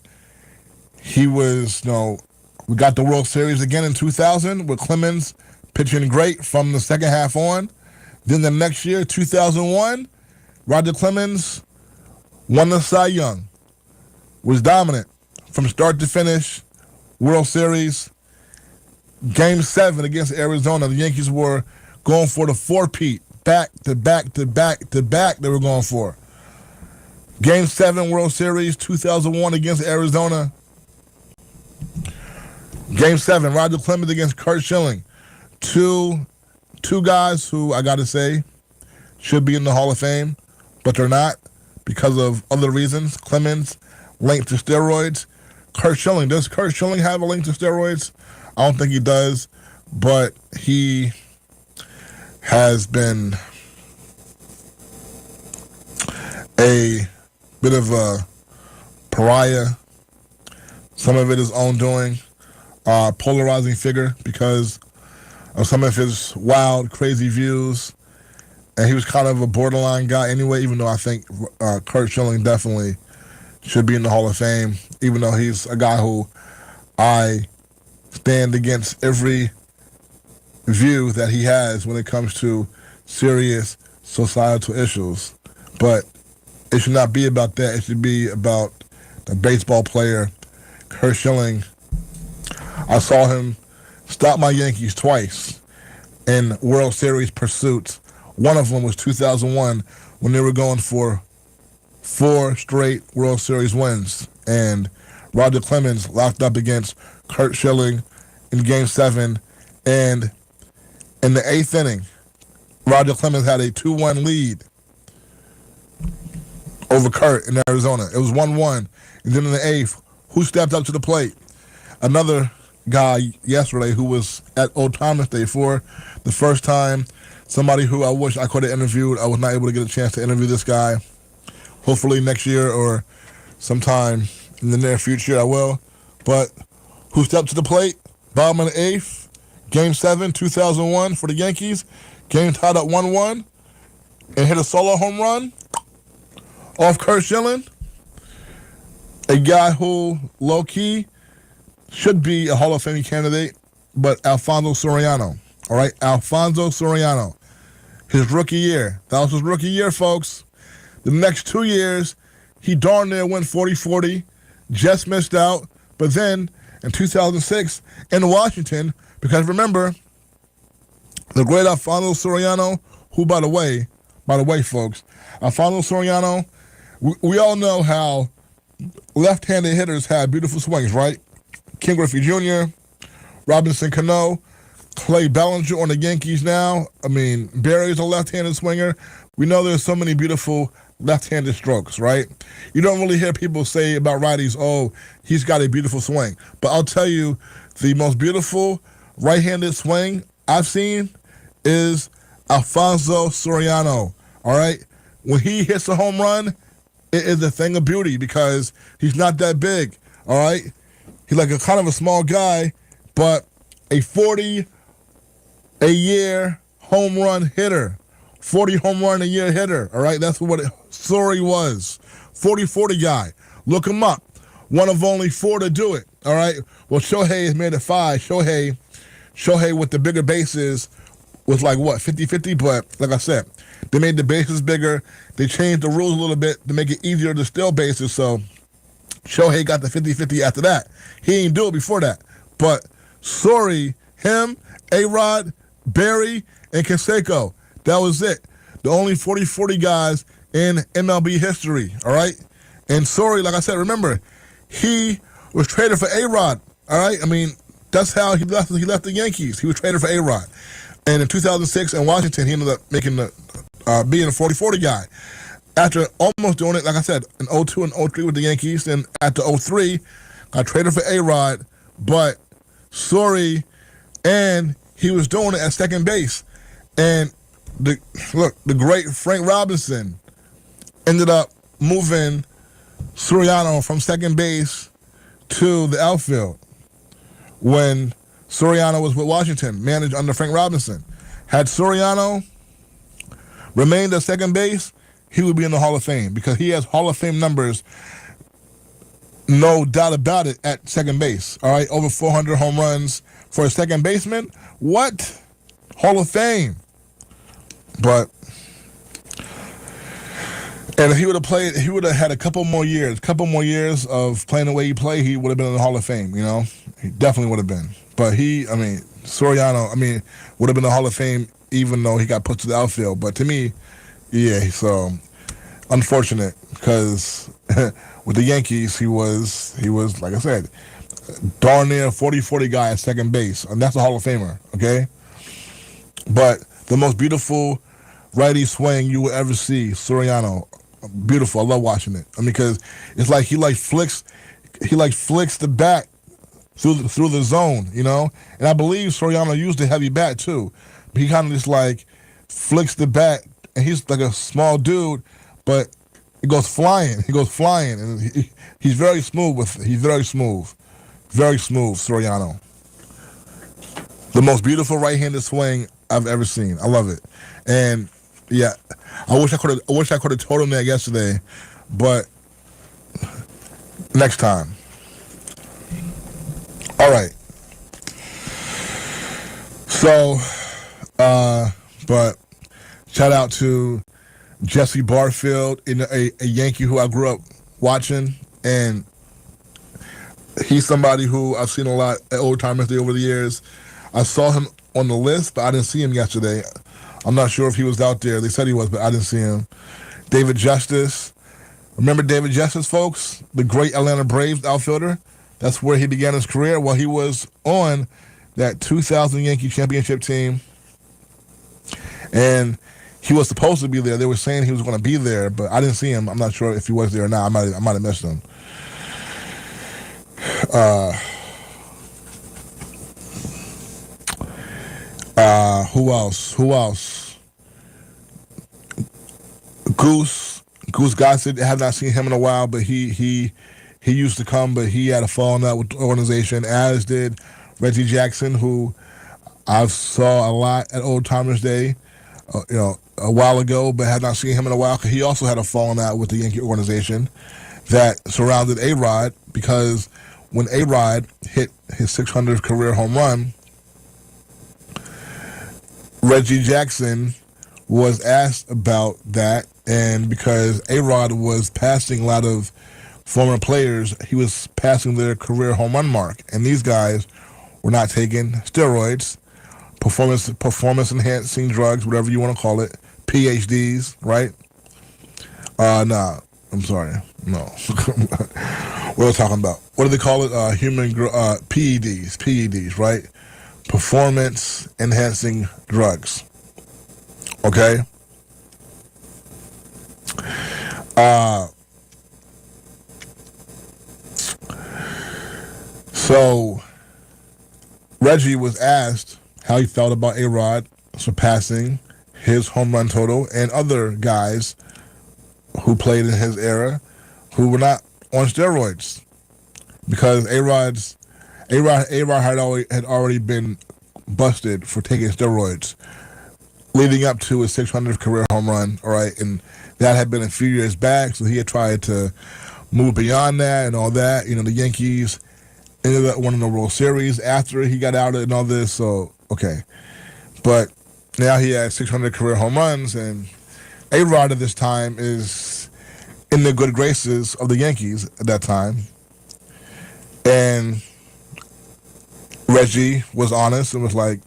he was, we got the World Series again in 2000 with Clemens pitching great from the second half on. Then the next year, 2001, Roger Clemens won the Cy Young, was dominant from start to finish, World Series. Game 7 against Arizona, the Yankees were going for the four-peat, back to back to back to back they were going for. Game 7 World Series, 2001 against Arizona. Game 7, Roger Clemens against Curt Schilling. Two guys who, I got to say, should be in the Hall of Fame, but they're not because of other reasons. Clemens linked to steroids. Curt Schilling, does Curt Schilling have a link to steroids? I don't think he does, but he has been a bit of a pariah. Some of it is own doing, polarizing figure because of some of his wild, crazy views. And he was kind of a borderline guy anyway, even though I think Curt Schilling definitely should be in the Hall of Fame, even though he's a guy who I stand against every view that he has when it comes to serious societal issues. But it should not be about that. It should be about the baseball player, Curt Schilling. I saw him stop my Yankees twice in World Series pursuits. One of them was 2001 when they were going for 4 straight World Series wins. And Roger Clemens locked up against Curt Schilling in Game 7. And in the 8th inning, Roger Clemens had a 2-1 lead over Curt in Arizona. It was 1-1. And then in the 8th, who stepped up to the plate? Another guy yesterday who was at Old Thomas Day for the first time. Somebody who I wish I could have interviewed. I was not able to get a chance to interview this guy. Hopefully next year or sometime in the near future I will. But who stepped to the plate? Bottom of the 8th, Game 7, 2001 for the Yankees. Game tied up 1-1 and hit a solo home run off Curt Schilling. A guy who, low-key, should be a Hall of Fame candidate, but Alfonso Soriano. All right, Alfonso Soriano. His rookie year. That was his rookie year, folks. The next 2 years, he darn near went 40-40, just missed out. But then, in 2006, in Washington, because remember, the great Alfonso Soriano, who, by the way, folks, Alfonso Soriano, we all know how left-handed hitters have beautiful swings, right? Ken Griffey Jr., Robinson Cano, Clay Bellinger on the Yankees now. I mean, Barry's a left-handed swinger. We know there's so many beautiful left-handed strokes, right? You don't really hear people say about righties, oh, he's got a beautiful swing. But I'll tell you, the most beautiful right-handed swing I've seen is Alfonso Soriano, all right? When he hits a home run, it is a thing of beauty because he's not that big, all right? He's like a kind of a small guy, but a 40-a-year home run hitter. 40 home run a year hitter, all right? That's what Sori was. 40-40 guy. Look him up. One of only 4 to do it, all right? Well, Shohei has made it 5. Shohei with the bigger bases was like, what, 50-50? But like I said, they made the bases bigger. They changed the rules a little bit to make it easier to steal bases, so Shohei got the 50-50 after that. He didn't do it before that. But Sori, him, A-Rod, Barry, and Canseco, that was it. The only 40-40 guys in MLB history, all right? And Sori, like I said, remember, he was traded for A-Rod, all right? I mean, that's how he left the Yankees. He was traded for A-Rod. And in 2006 in Washington, he ended up making being a 40-40 guy. After almost doing it, like I said, in 02 and 03 with the Yankees, and after 03, got traded for A-Rod, but Sori, and he was doing it at second base. And the great Frank Robinson ended up moving Soriano from second base to the outfield when Soriano was with Washington, managed under Frank Robinson. Had Soriano remained at second base, he would be in the Hall of Fame because he has Hall of Fame numbers, no doubt about it, at second base. All right, over 400 home runs for a second baseman. What? Hall of Fame. But, and if he would have played, he would have had a couple more years of playing the way he played, he would have been in the Hall of Fame, you know? He definitely would have been. But Soriano, would have been in the Hall of Fame even though he got put to the outfield. But to me, yeah, so unfortunate because with the Yankees, he was, like I said, darn near 40-40 guy at second base. And that's a Hall of Famer, okay? But the most beautiful righty swing you will ever see, Soriano. Beautiful. I love watching it. Because it's like he flicks the bat through the zone, you know? And I believe Soriano used a heavy bat too. But he kind of just flicks the bat, and he's like a small dude, but it goes flying. He goes flying, and he's very smooth very smooth, Soriano. The most beautiful right-handed swing I've ever seen. I love it. And yeah, I wish I could have told him that yesterday, but next time. All right. So, but shout out to Jesse Barfield, a Yankee who I grew up watching, and he's somebody who I've seen a lot at Old Timers Day over the years. I saw him on the list, but I didn't see him yesterday. I'm not sure if he was out there. They said he was, but I didn't see him. David Justice. Remember David Justice, folks? The great Atlanta Braves outfielder. That's where he began his career. Well, he was on that 2000 Yankee championship team, and he was supposed to be there. They were saying he was going to be there, but I didn't see him. I'm not sure if he was there or not. I might have missed him. Who else? Goose Gossett. I have not seen him in a while, but he used to come, but he had a falling out with the organization, as did Reggie Jackson, who I saw a lot at Old Timers Day, a while ago, but had not seen him in a while because he also had a falling out with the Yankee organization that surrounded A-Rod, because when A-Rod hit his 600th career home run, Reggie Jackson was asked about that, and because A-Rod was passing a lot of former players, he was passing their career home run mark, and these guys were not taking steroids, performance enhancing drugs, whatever you want to call it, PhDs, right? Nah, I'm sorry, no. What are we talking about? What do they call it? PEDs, right? performance-enhancing drugs. Okay? So Reggie was asked how he felt about A-Rod surpassing his home run total and other guys who played in his era who were not on steroids, because A-Rod had already been busted for taking steroids leading up to his 600th career home run. All right, and that had been a few years back, so he had tried to move beyond that and all that. You know, the Yankees ended up winning the World Series after he got out and all this. So okay, but now he has 600 career home runs, and A-Rod at this time is in the good graces of the Yankees at that time. And Reggie was honest and was like,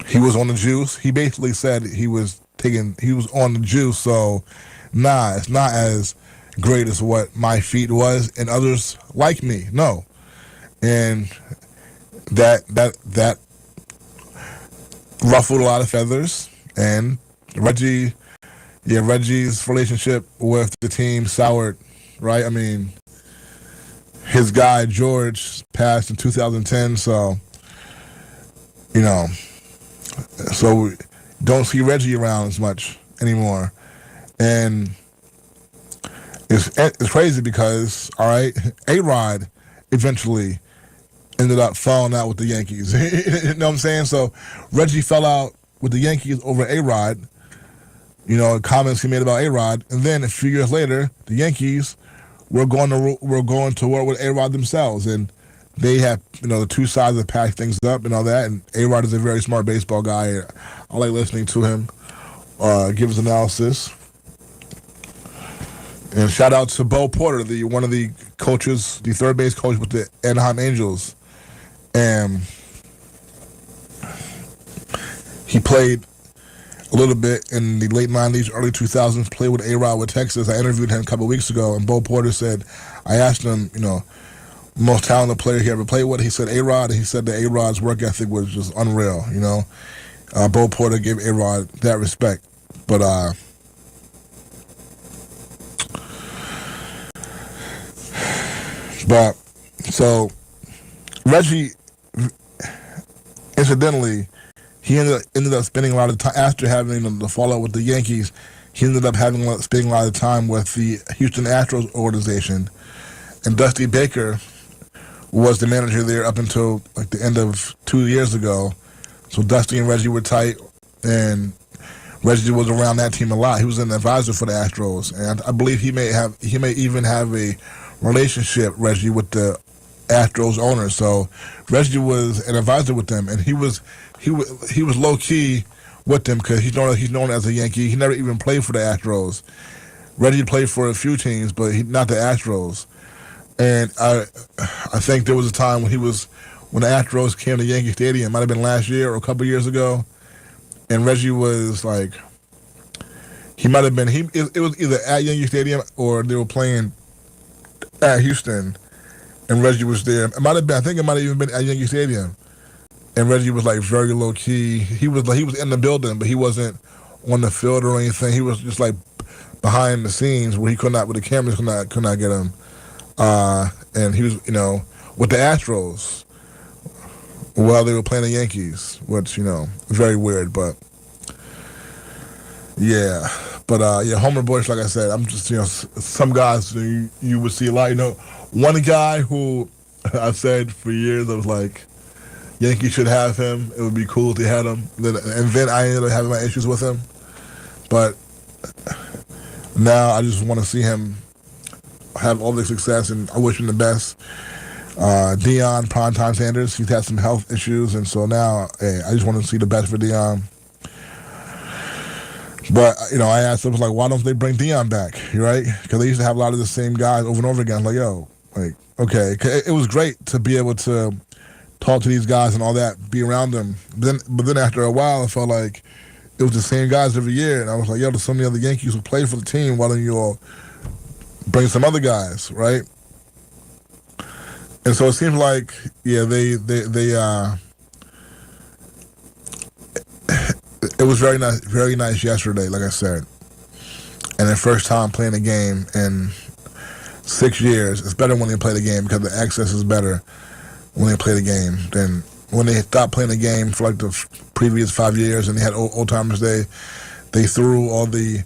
he was on the juice. He basically said he was on the juice, so it's not as great as what my feat was and others like me. No. And that ruffled a lot of feathers, and Reggie's relationship with the team soured, right? I mean, his guy George passed in 2010, so so don't see Reggie around as much anymore. And it's crazy because, all right, A-Rod eventually ended up falling out with the Yankees. You know what I'm saying? So Reggie fell out with the Yankees over A-Rod, comments he made about A-Rod, and then a few years later, the Yankees were going to war with A-Rod themselves, and they have, the two sides that pack things up and all that. And A-Rod is a very smart baseball guy. I like listening to him give his analysis. And shout out to Bo Porter, one of the coaches, the third base coach with the Anaheim Angels. And he played a little bit in the late 90s, early 2000s, played with A-Rod with Texas. I interviewed him a couple of weeks ago, and Bo Porter said, I asked him, most talented player he ever played with. He said A-Rod, and he said that A-Rod's work ethic was just unreal, Bo Porter gave A-Rod that respect. But so Reggie, incidentally, he ended up spending a lot of time after having the fallout with the Yankees. He ended up spending a lot of time with the Houston Astros organization, and Dusty Baker was the manager there up until like the end of 2 years ago. So Dusty and Reggie were tight, and Reggie was around that team a lot. He was an advisor for the Astros, and I believe he may even have a relationship, Reggie, with the Astros owner. So Reggie was an advisor with them, and he was low key with them because he's known as a Yankee. He never even played for the Astros. Reggie played for a few teams, but not the Astros. And I think there was a time when the Astros came to Yankee Stadium, might have been last year or a couple years ago, and Reggie was like, he might have been, it was either at Yankee Stadium or they were playing at Houston, and Reggie was there. I think it might have even been at Yankee Stadium, and Reggie was like very low key. He was in the building, but he wasn't on the field or anything. He was just like behind the scenes where where the cameras could not get him. And he was, with the Astros while they were playing the Yankees, which, very weird, but yeah. But, Homer Bush, like I said, I'm just, some guys you would see a lot, one guy who I've said for years, I was like, Yankees should have him. It would be cool if they had him. And then I ended up having my issues with him. But now I just want to see him have all the success, and I wish him the best. Deion Primetime Sanders, he's had some health issues, and so now, I just want to see the best for Deion. But, I asked him, like, why don't they bring Deion back, right? Because they used to have a lot of the same guys over and over again. Like, okay. It was great to be able to talk to these guys and all that, be around them. But then after a while, I felt like it was the same guys every year, and I was like, there's so many other Yankees who played for the team. Why don't you all bring some other guys, right? And so it seems like, they It was very nice yesterday, like I said. And the first time playing a game in 6 years, it's better when they play the game because the access is better when they play the game than when they stopped playing the game for like the previous 5 years and they had Old Timers Day. They threw all the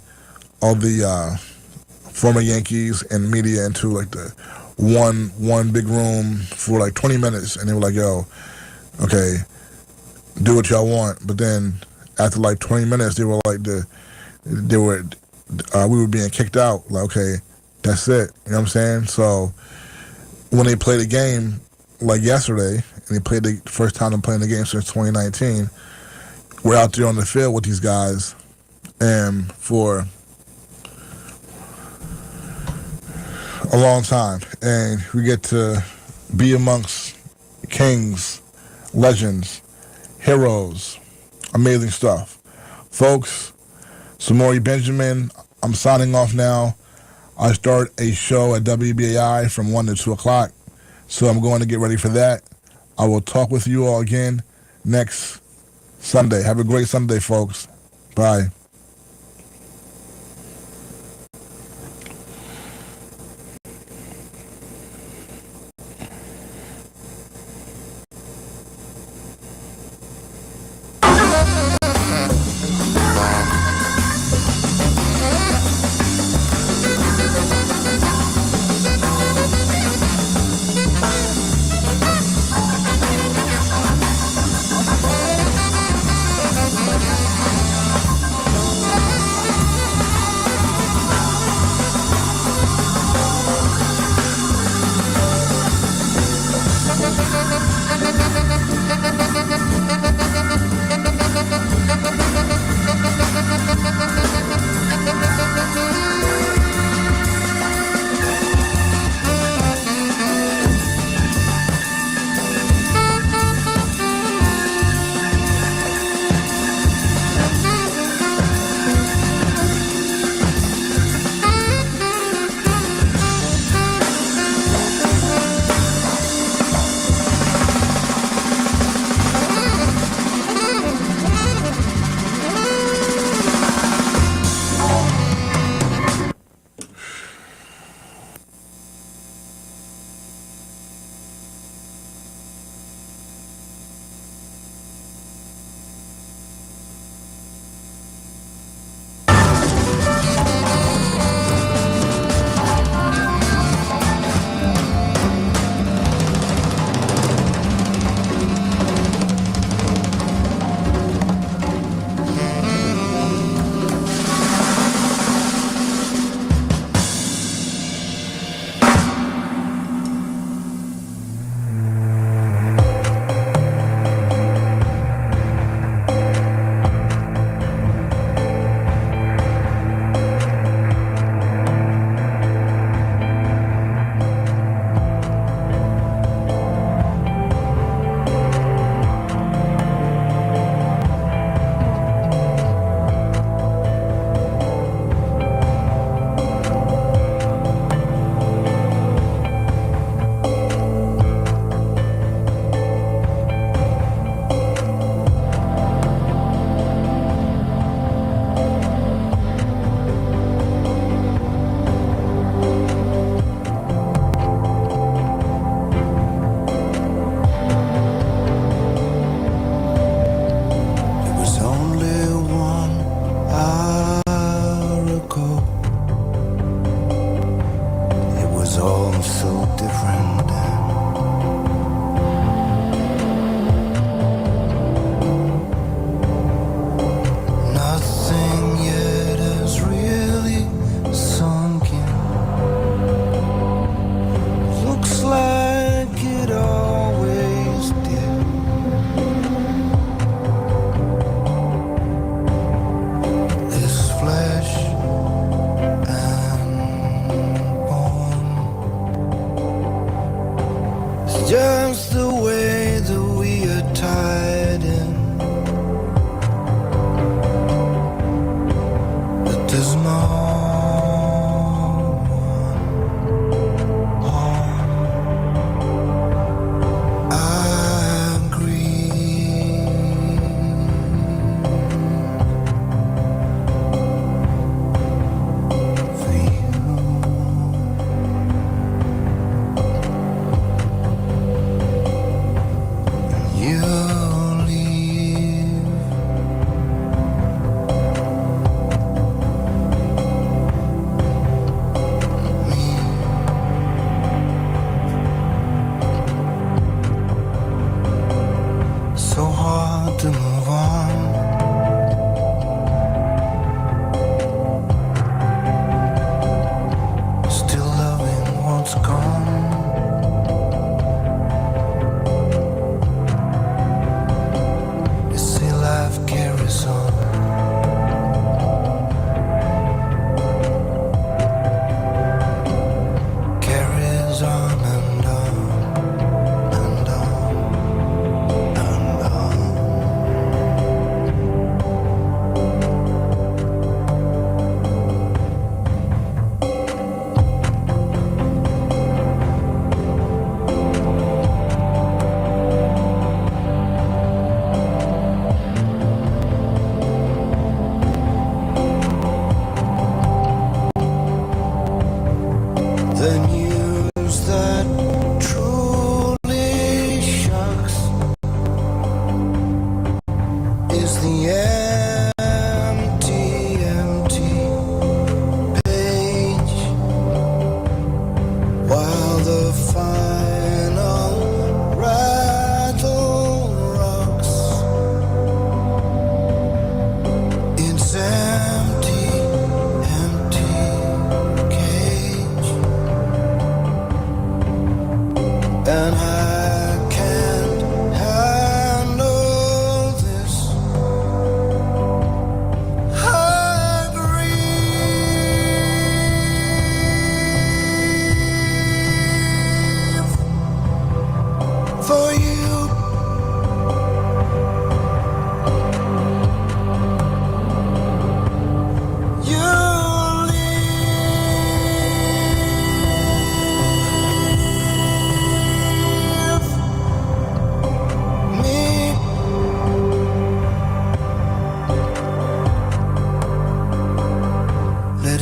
former Yankees and media into like the one big room for like 20 minutes, and they were like, "Yo, okay, do what y'all want." But then after like 20 minutes, they were like we were being kicked out. Like, okay, that's it. You know what I'm saying? So when they played the game like yesterday, and they played the first time they're playing the game since 2019, we're out there on the field with these guys, and for a long time, and we get to be amongst kings, legends, heroes, amazing stuff. Folks, Samori Benjamin, I'm signing off now. I start a show at WBAI from 1 to 2 o'clock, so I'm going to get ready for that. I will talk with you all again next Sunday. Have a great Sunday, folks. Bye.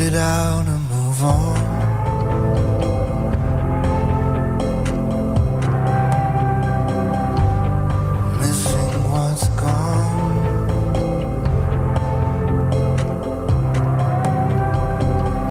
it out and move on.